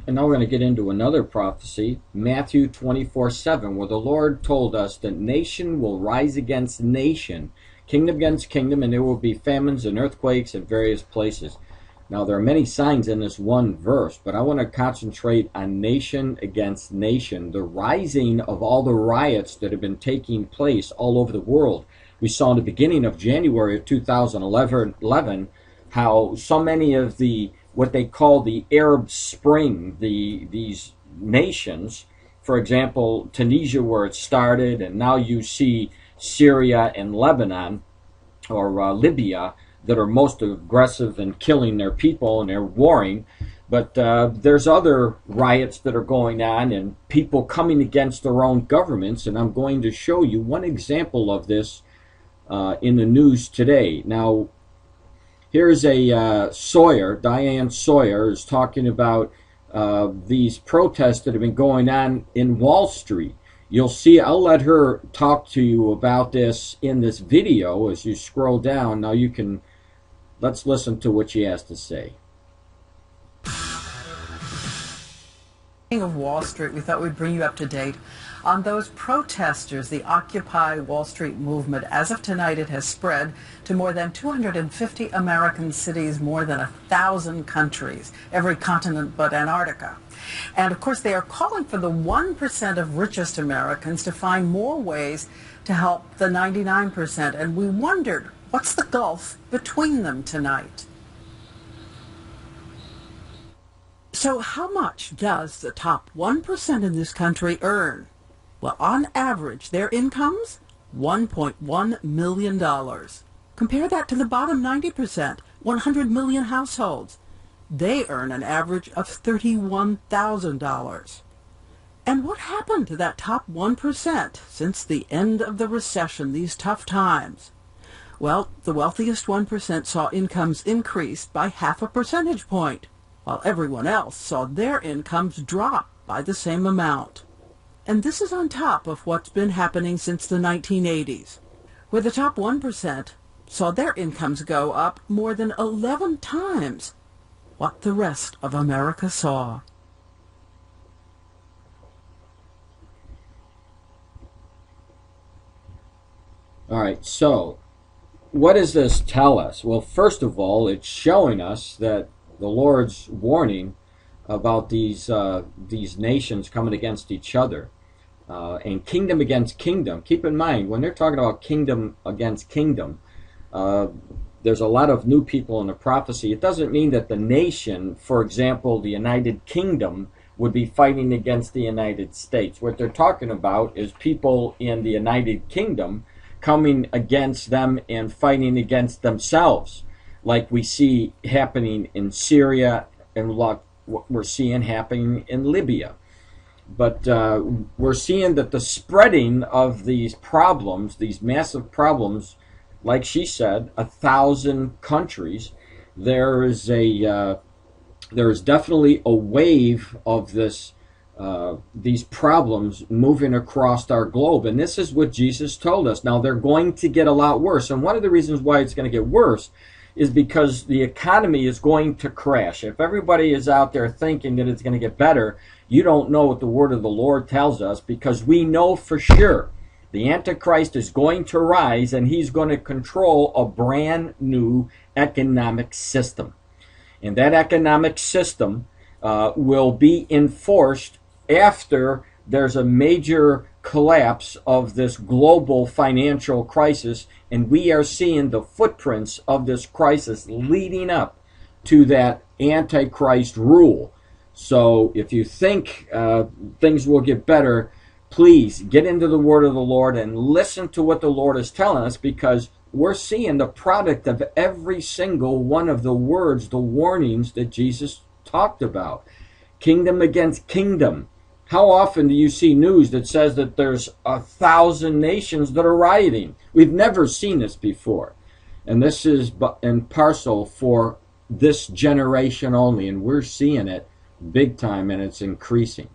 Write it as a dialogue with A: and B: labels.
A: And now we're going to get into another prophecy, Matthew 24:7, where the Lord told us that nation will rise against nation, kingdom against kingdom, and there will be famines and earthquakes in various places. Now, there are many signs in this one verse, but I want to concentrate on nation against nation, the rising of all the riots that have been taking place all over the world. We saw in the beginning of January of 2011 how so many of the what they call the Arab Spring, these nations, for example, Tunisia where it started, and now you see Syria and Lebanon, or Libya, that are most aggressive in killing their people, and they're warring. But there's other riots that are going on and people coming against their own governments, and I'm going to show you one example of this in the news today. Now, here's a Diane Sawyer is talking about these protests that have been going on in Wall Street. You'll see, I'll let her talk to you about this in this video as you scroll down. Now let's listen to what she has to say.
B: Speaking of Wall Street, we thought we'd bring you up to date on those protesters. The Occupy Wall Street movement, as of tonight, it has spread to more than 250 American cities, more than 1,000 countries, every continent but Antarctica. And of course, they are calling for the 1% of richest Americans to find more ways to help the 99%. And we wondered, what's the gulf between them tonight? So how much does the top 1% in this country earn? Well, on average, their income's $1.1 million. Compare that to the bottom 90%, 100 million households. They earn an average of $31,000. And what happened to that top 1% since the end of the recession, these tough times? Well, the wealthiest 1% saw incomes increase by 0.5 percentage point, while everyone else saw their incomes drop by the same amount. And this is on top of what's been happening since the 1980s, where the top 1% saw their incomes go up more than 11 times what the rest of America saw.
A: All right, so what does this tell us? Well, first of all, it's showing us that the Lord's warning about these nations coming against each other, and kingdom against kingdom. Keep in mind, when they're talking about kingdom against kingdom, there's a lot of new people in the prophecy. It doesn't mean that the nation, for example, the United Kingdom, would be fighting against the United States. What they're talking about is people in the United Kingdom coming against them and fighting against themselves, like we see happening in Syria and what we're seeing happening in Libya. But we're seeing that the spreading of these problems, these massive problems, like she said, 1,000 countries, there is definitely a wave of these problems moving across our globe. And this is what Jesus told us. Now, they're going to get a lot worse. And one of the reasons why it's going to get worse is because the economy is going to crash. If everybody is out there thinking that it's going to get better, you don't know what the word of the Lord tells us, because we know for sure the Antichrist is going to rise and he's going to control a brand new economic system. And that economic system will be enforced after there's a major collapse of this global financial crisis, and we are seeing the footprints of this crisis leading up to that Antichrist rule. So if you think things will get better, please get into the word of the Lord and listen to what the Lord is telling us, because we're seeing the product of every single one of the words, the warnings that Jesus talked about. Kingdom against kingdom. How often do you see news that says that there's 1,000 nations that are rioting? We've never seen this before. And this is in parcel for this generation only, and we're seeing it big time, and it's increasing.